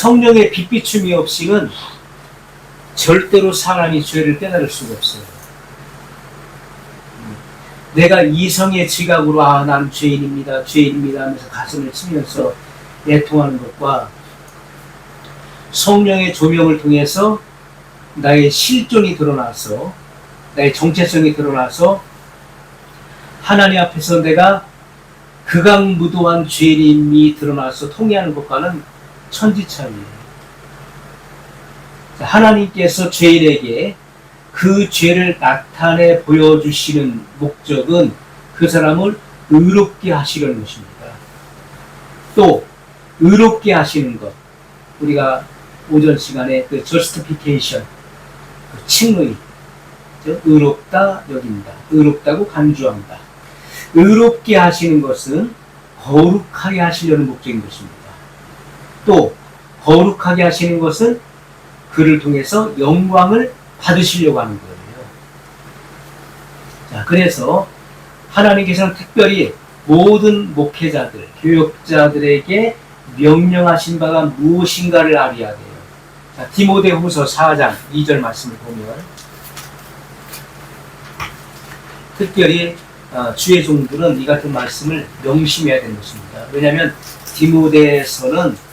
성령의 빛비춤이 없이는 절대로 사람이 죄를 깨달을 수가 없어요. 내가 이성의 지각으로 난 죄인입니다 하면서 가슴을 치면서 애통하는 것과 성령의 조명을 통해서 나의 실존이 드러나서 나의 정체성이 드러나서 하나님 앞에서 내가 극악무도한 죄인임이 드러나서 통회하는 것과는 천지차이예요. 하나님께서 죄인에게 그 죄를 나타내 보여주시는 목적은 그 사람을 의롭게 하시려는 것입니다. 또 의롭게 하시는 것, 우리가 오전 시간에 그 justification, 그 칭의, 의롭다 여긴다, 의롭다고 간주한다. 의롭게 하시는 것은 거룩하게 하시려는 목적인 것입니다. 또 거룩하게 하시는 것은 그를 통해서 영광을 받으시려고 하는 거예요. 자, 그래서 하나님께서는 특별히 모든 목회자들, 교역자들에게 명령하신 바가 무엇인가를 알아야 돼요. 자, 디모데후서 4장 2절 말씀을 보면 특별히 주의 종들은 이 같은 말씀을 명심해야 되는 것입니다. 왜냐하면 디모데에서는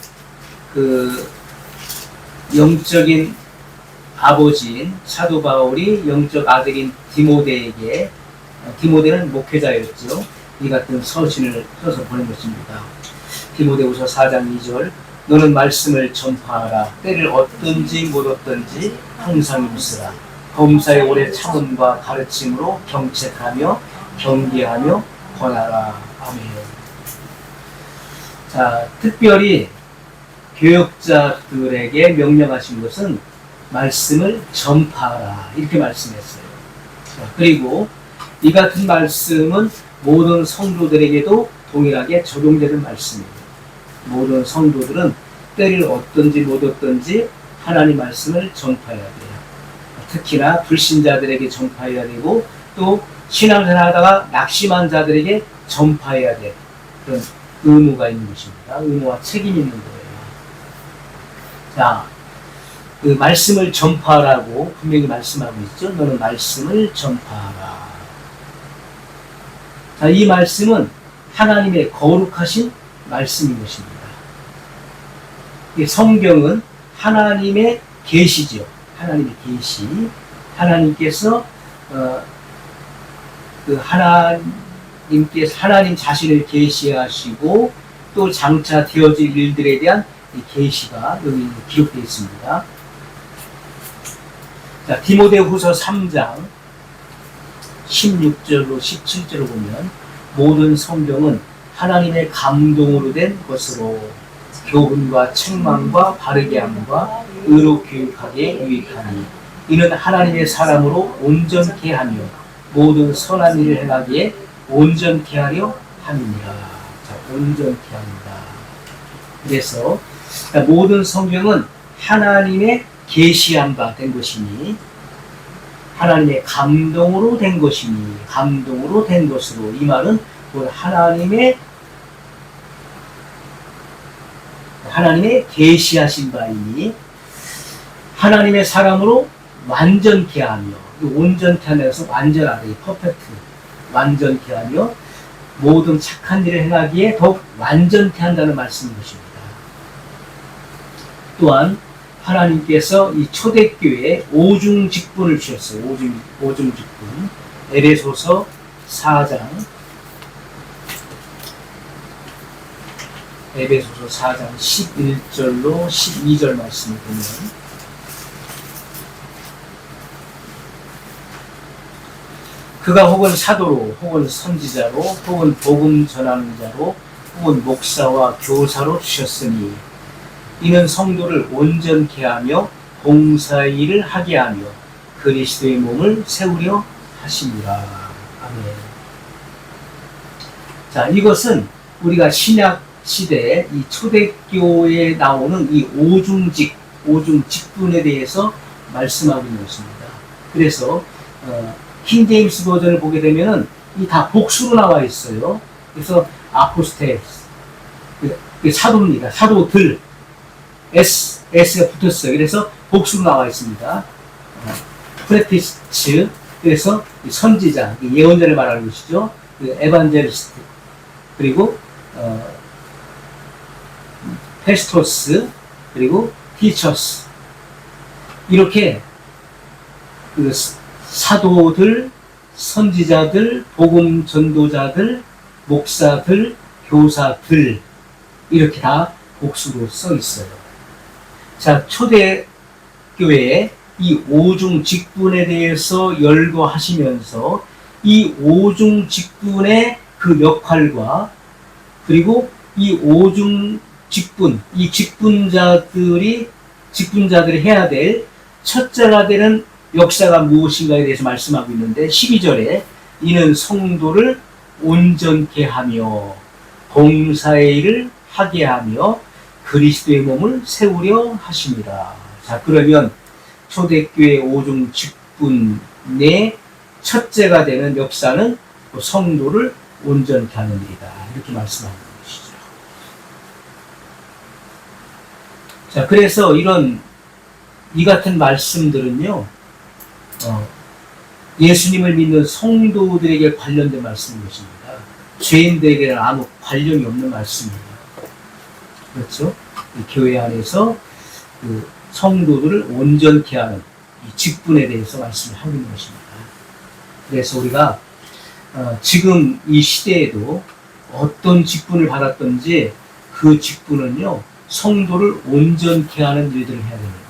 그 영적인 아버지인 사도 바울이 영적 아들인 디모데에게, 디모데는 목회자였죠. 이 같은 서신을 써서 보낸 것입니다. 디모데후서 4장 2절, 너는 말씀을 전파하라. 때를 얻든지 못 얻든지 항상 힘쓰라. 범사의 오래 참음과 가르침으로 경책하며 경계하며 권하라. 아멘. 자, 특별히 교역자들에게 명령하신 것은 말씀을 전파하라, 이렇게 말씀했어요. 자, 그리고 이 같은 말씀은 모든 성도들에게도 동일하게 적용되는 말씀이에요. 모든 성도들은 때를 얻든지 못 얻든지 하나님 말씀을 전파해야 돼요. 특히나 불신자들에게 전파해야 되고 또 신앙생활 하다가 낙심한 자들에게 전파해야 돼. 그런 의무가 있는 것입니다. 의무와 책임이 있는 거예요. 자, 그 말씀을 전파하라고 분명히 말씀하고 있죠. 너는 말씀을 전파하라. 자, 이 말씀은 하나님의 거룩하신 말씀인 것입니다. 이 성경은 하나님의 계시죠. 하나님의 계시. 하나님께서 하나님 자신을 계시하시고 또 장차 되어질 일들에 대한 계시가 여기 기록되어 있습니다. 자, 디모데후서 3장 16절로 17절을 보면 모든 성경은 하나님의 감동으로 된 것으로 교훈과 책망과 바르게 함과 의로 교육하기에 유익하니 이는 하나님의 사람으로 온전케 하며 모든 선한 일을 행하기에 온전케 하려 함이니라. 자, 온전케 합니다. 그래서 모든 성경은 하나님의 계시한 바 된 것이니 하나님의 감동으로 된 것이니 감동으로 된 것으로, 이 말은 하나님의 계시하신 바이니 하나님의 사람으로 완전케 하며, 온전케 하면서 완전하게 퍼펙트 완전케 하며 모든 착한 일을 행하기에 더욱 완전케 한다는 말씀인 것입니다. 또한 하나님께서 이 초대교회에 오중직분을 주셨어요. 오중직분. 에베소서 4장 11절로 12절 말씀을 보면 그가 혹은 사도로 혹은 선지자로 혹은 복음 전하는 자로 혹은 목사와 교사로 주셨으니 이는 성도를 온전케 하며 봉사의 일을 하게 하며 그리스도의 몸을 세우려 하심이라. 아멘. 자, 이것은 우리가 신약 시대에 이 초대교회에 나오는 이 오중직분에 대해서 말씀하고 있는 것입니다. 그래서 킹제임스 버전을 보게 되면은 이 다 복수로 나와 있어요. 그래서 아포스텔, 사도입니다. 사도들, S가 붙었어요. 그래서 복수로 나와 있습니다. 프레피츠, 그래서 선지자, 예언자를 말하는 것이죠. 그 에반젤리스트, 그리고 페스토스, 그리고 티처스, 이렇게 그 사도들, 선지자들, 복음 전도자들, 목사들, 교사들, 이렇게 다 복수로 써 있어요. 자, 초대교회에 이 오중 직분에 대해서 열거하시면서 이 오중 직분의 그 역할과, 그리고 이 오중 직분, 이 직분자들이 해야 될 첫째가 되는 역사가 무엇인가에 대해서 말씀하고 있는데, 12절에 이는 성도를 온전케 하며 봉사의 일을 하게 하며 그리스도의 몸을 세우려 하십니다. 자, 그러면 초대교회 오중 직분의 첫째가 되는 역사는 성도를 온전케 하는 일이다, 이렇게 말씀하는 것이죠. 자, 그래서 이 같은 말씀들은요, 예수님을 믿는 성도들에게 관련된 말씀인 것입니다. 죄인들에게는 아무 관련이 없는 말씀입니다. 그렇죠? 이 교회 안에서 그 성도들을 온전케 하는 이 직분에 대해서 말씀을 하고 있는 것입니다. 그래서 우리가 지금 이 시대에도 어떤 직분을 받았든지 그 직분은요, 성도를 온전케 하는 일들을 해야 되는 거예요.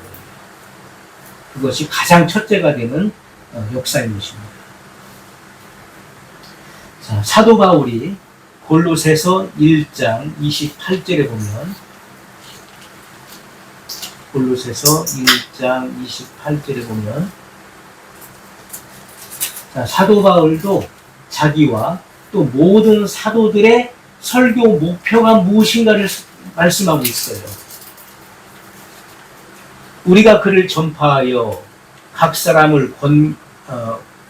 그것이 가장 첫째가 되는 역사인 것입니다. 자, 사도 바울이 골로새서 1장 28절에 보면, 골로새서 1장 28절에 보면, 자, 사도 바울도 자기와 또 모든 사도들의 설교 목표가 무엇인가를 말씀하고 있어요. 우리가 그를 전파하여 각 사람을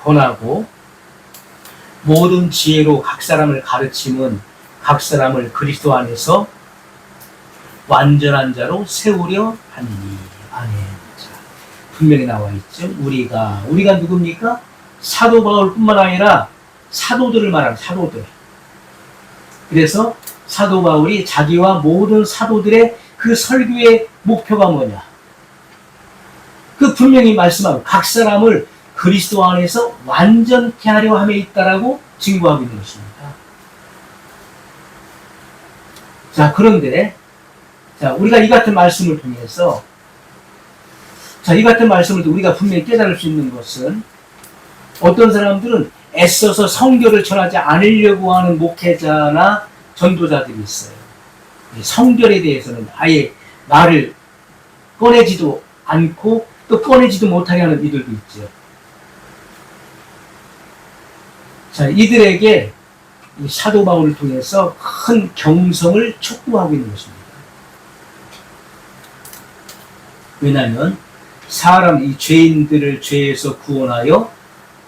권하고 모든 지혜로 각 사람을 가르침은 각 사람을 그리스도 안에서 완전한 자로 세우려 하니니. 아멘. 자, 분명히 나와 있죠. 우리가 누굽니까? 사도 바울뿐만 아니라 사도들을 말하는 사도들. 그래서 사도 바울이 자기와 모든 사도들의 그 설교의 목표가 뭐냐? 그 분명히 말씀하고 각 사람을 그리스도 안에서 완전케 하려 함에 있다라고 증거하고 있는 것입니다. 자, 그런데 우리가 이 같은 말씀을 통해서 이 같은 말씀을 우리가 분명히 깨달을 수 있는 것은, 어떤 사람들은 애써서 성결을 전하지 않으려고 하는 목회자나 전도자들이 있어요. 성결에 대해서는 아예 말을 꺼내지도 않고 또 꺼내지도 못하게 하는 이들도 있죠. 자, 이들에게 이 사도 바울을 통해서 큰 경성을 촉구하고 있는 것입니다. 왜냐하면 이 죄인들을 죄에서 구원하여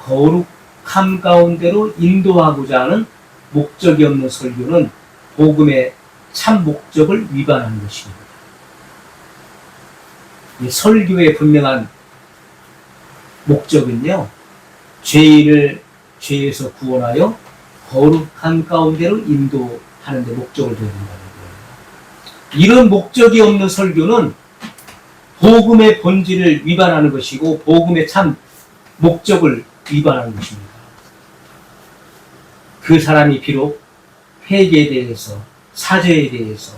거룩함 가운데로 인도하고자 하는 목적이 없는 설교는 복음의 참 목적을 위반하는 것입니다. 이 설교의 분명한 목적은요, 죄인을 죄에서 구원하여 거룩한 가운데로 인도하는 데 목적을 둬야 된다는 거예요. 이런 목적이 없는 설교는 복음의 본질을 위반하는 것이고 복음의 참 목적을 위반하는 것입니다. 그 사람이 비록 회개에 대해서, 사죄에 대해서,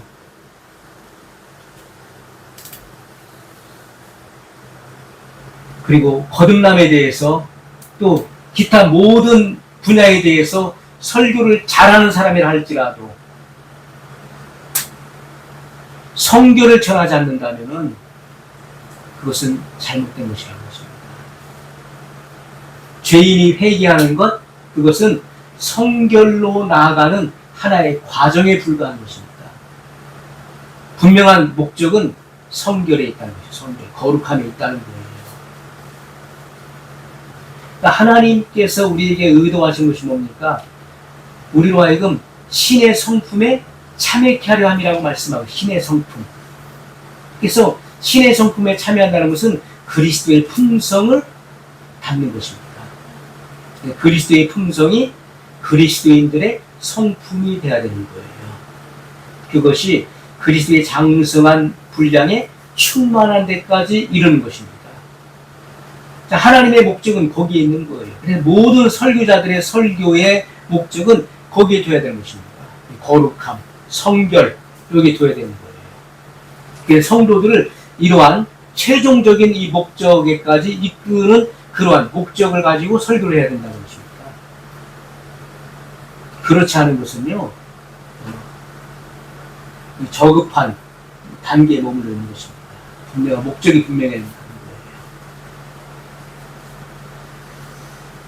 그리고 거듭남에 대해서, 또 기타 모든 분야에 대해서 설교를 잘하는 사람이라 할지라도 성결을 전하지 않는다면 그것은 잘못된 것이라는 것입니다. 죄인이 회개하는 것, 그것은 성결로 나아가는 하나의 과정에 불과한 것입니다. 분명한 목적은 성결에 있다는 것이죠. 성결, 거룩함에 있다는 거예요. 그러니까 하나님께서 우리에게 의도하신 것이 뭡니까? 우리로 하여금 신의 성품에 참여케 하려 함이라고 말씀하고, 신의 성품. 그래서 신의 성품에 참여한다는 것은 그리스도의 품성을 담는 것입니다. 그리스도의 품성이 그리스도인들의 성품이 되어야 되는 거예요. 그것이 그리스도의 장성한 분량에 충만한 데까지 이르는 것입니다. 자, 하나님의 목적은 거기에 있는 거예요. 그래서 모든 설교자들의 설교의 목적은 거기에 둬야 되는 것입니다. 거룩함, 성결, 여기에 둬야 되는 거예요. 그래서 성도들을 이러한 최종적인 이 목적에까지 이끄는 그러한 목적을 가지고 설교를 해야 된다는 것입니다. 그렇지 않은 것은요, 저급한 단계에 머물러 있는 것입니다. 분명 목적이 분명해야 된다는 거예요.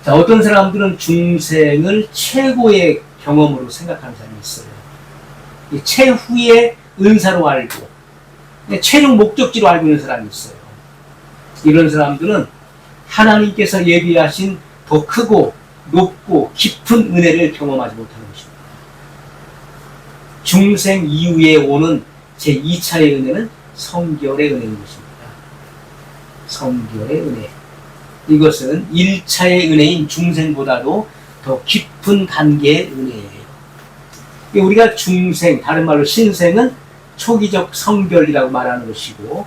자, 어떤 사람들은 중생을 최고의 경험으로 생각하는 사람이 있어요. 최후의 은사로 알고 최종 목적지로 알고 있는 사람이 있어요. 이런 사람들은 하나님께서 예비하신 더 크고 높고 깊은 은혜를 경험하지 못하는 것입니다. 중생 이후에 오는 제2차의 은혜는 성결의 은혜인 것입니다. 성결의 은혜. 이것은 1차의 은혜인 중생보다도 더 깊은 단계의 은혜예요. 우리가 중생, 다른 말로 신생은 초기적 성결이라고 말하는 것이고,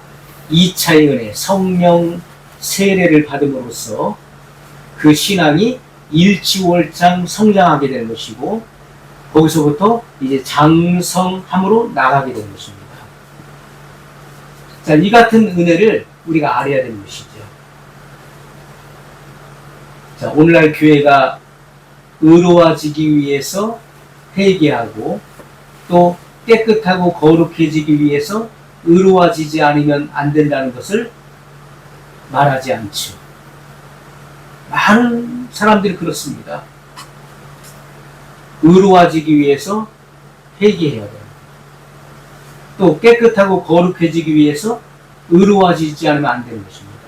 2차의 은혜, 성령 세례를 받음으로써 그 신앙이 일치월장 성장하게 되는 것이고, 거기서부터 이제 장성함으로 나가게 되는 것입니다. 자, 이 같은 은혜를 우리가 알아야 되는 것이죠. 자, 오늘날 교회가 의로워지기 위해서 회개하고 또 깨끗하고 거룩해지기 위해서 의로워지지 않으면 안 된다는 것을 말하지 않죠. 많은 사람들이 그렇습니다. 의로워지기 위해서 회개해야 돼요. 또 깨끗하고 거룩해지기 위해서 의로워지지 않으면 안 되는 것입니다.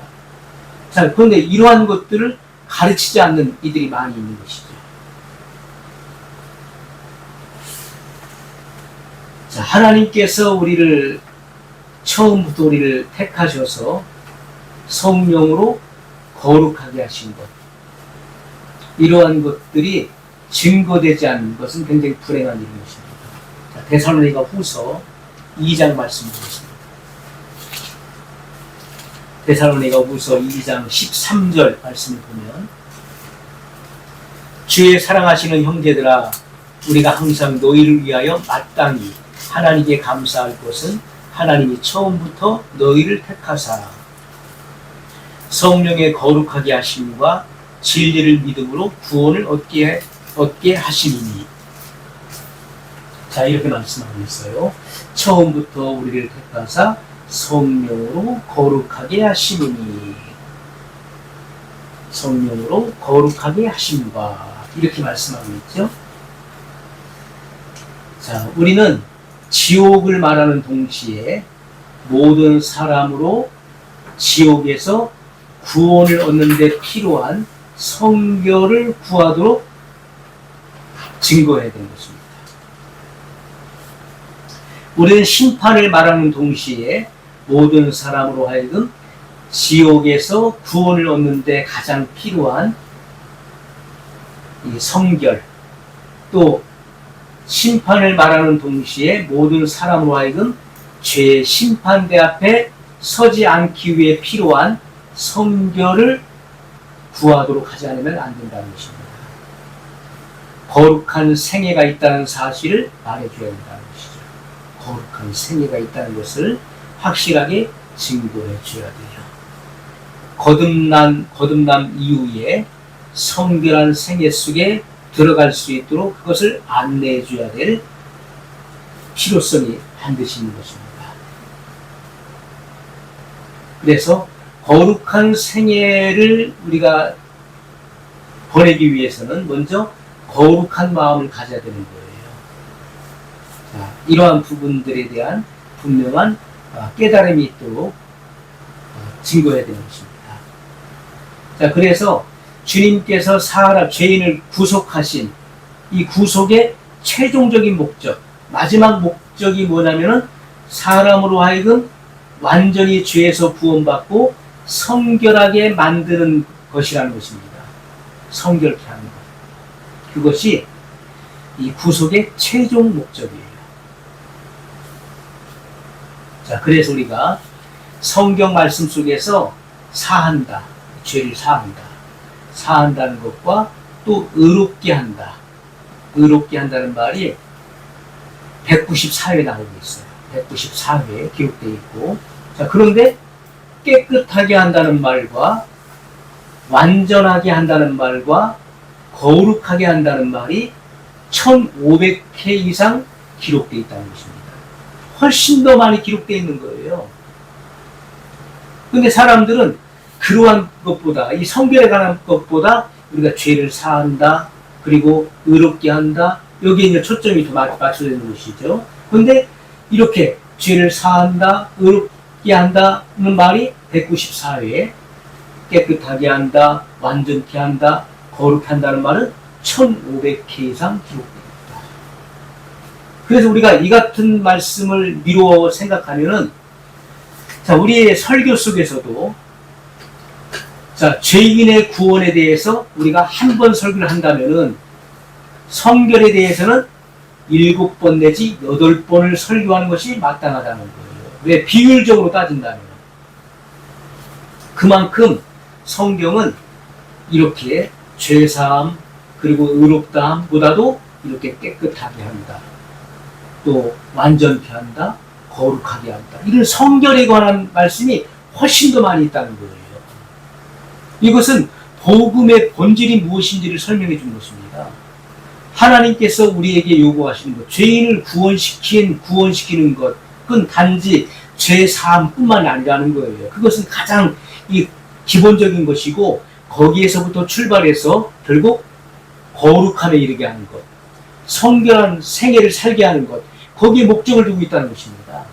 자, 그런데 이러한 것들을 가르치지 않는 이들이 많이 있는 것이죠. 자, 하나님께서 우리를 처음부터 우리를 택하셔서 성령으로 거룩하게 하신 것, 이러한 것들이 증거되지 않는 것은 굉장히 불행한 일인 것입니다. 자, 데살로니가 후서 2장 말씀 드리겠습니다. 데살로니가 후서 2장 13절 말씀을 보면, 주의 사랑하시는 형제들아, 우리가 항상 너희를 위하여 마땅히 하나님께 감사할 것은 하나님이 처음부터 너희를 택하사 성령의 거룩하게 하심과 진리를 믿음으로 구원을 얻게 하심이니. 자, 이렇게 말씀하고 있어요. 처음부터 우리를 택하사 성령으로 거룩하게 하심이니. 성령으로 거룩하게 하심과, 이렇게 말씀하고 있죠. 자, 우리는 지옥을 말하는 동시에 모든 사람으로 지옥에서 구원을 얻는 데 필요한 성결을 구하도록 증거해야 되는 것입니다. 우리는 심판을 말하는 동시에 모든 사람으로 하여금 지옥에서 구원을 얻는 데 가장 필요한 이 성결, 또 심판을 말하는 동시에 모든 사람으로 하여금 죄의 심판대 앞에 서지 않기 위해 필요한 성결을 구하도록 하지 않으면 안 된다는 것입니다. 거룩한 생애가 있다는 사실을 말해줘야 된다는 것이죠. 거룩한 생애가 있다는 것을 확실하게 증거해 줘야 돼요. 거듭남 이후에 성결한 생애 속에 들어갈 수 있도록 그것을 안내해 줘야 될 필요성이 반드시 있는 것입니다. 그래서 거룩한 생애를 우리가 보내기 위해서는 먼저 거룩한 마음을 가져야 되는 거예요. 자, 이러한 부분들에 대한 분명한 깨달음이 있도록 증거해야 되는 것입니다. 자, 그래서 주님께서 죄인을 구속하신 이 구속의 최종적인 목적, 마지막 목적이 뭐냐면은 사람으로 하여금 완전히 죄에서 구원받고 성결하게 만드는 것이라는 것입니다. 성결케 하는 것. 그것이 이 구속의 최종 목적이에요. 자, 그래서 우리가 성경 말씀 속에서 사한다, 죄를 사한다, 사한다는 것과 또 의롭게 한다, 의롭게 한다는 말이 194회 나오고 있어요. 194회에 기록되어 있고, 자, 그런데 깨끗하게 한다는 말과 완전하게 한다는 말과 거룩하게 한다는 말이 1500회 이상 기록되어 있다는 것입니다. 훨씬 더 많이 기록되어 있는 거예요. 근데 사람들은 그러한 것보다, 이 성결에 관한 것보다 우리가 죄를 사한다, 그리고 의롭게 한다, 여기에 이제 초점이 더 맞춰져 있는 것이죠. 근데 이렇게 죄를 사한다, 의롭게 한다는 말이 194회에 깨끗하게 한다, 완전케 한다, 거룩게 한다는 말은 1500회 이상 기록됩니다. 그래서 우리가 이 같은 말씀을 미루어 생각하면은, 자, 우리의 설교 속에서도, 자, 죄인의 구원에 대해서 우리가 한 번 설교를 한다면은, 성결에 대해서는 7번 내지 8번을 설교하는 것이 마땅하다는 거예요. 왜? 비율적으로 따진다면. 그만큼 성경은 이렇게 죄사함, 그리고 의롭다함보다도 이렇게 깨끗하게 한다, 또 완전케 한다, 거룩하게 한다, 이런 성결에 관한 말씀이 훨씬 더 많이 있다는 거예요. 이것은 복음의 본질이 무엇인지를 설명해 준 것입니다. 하나님께서 우리에게 요구하시는 것, 죄인을 구원시키는 것, 그건 단지 죄 사함뿐만이 아니라는 거예요. 그것은 가장 이 기본적인 것이고, 거기에서부터 출발해서 결국 거룩함에 이르게 하는 것, 성결한 생애를 살게 하는 것, 거기에 목적을 두고 있다는 것입니다.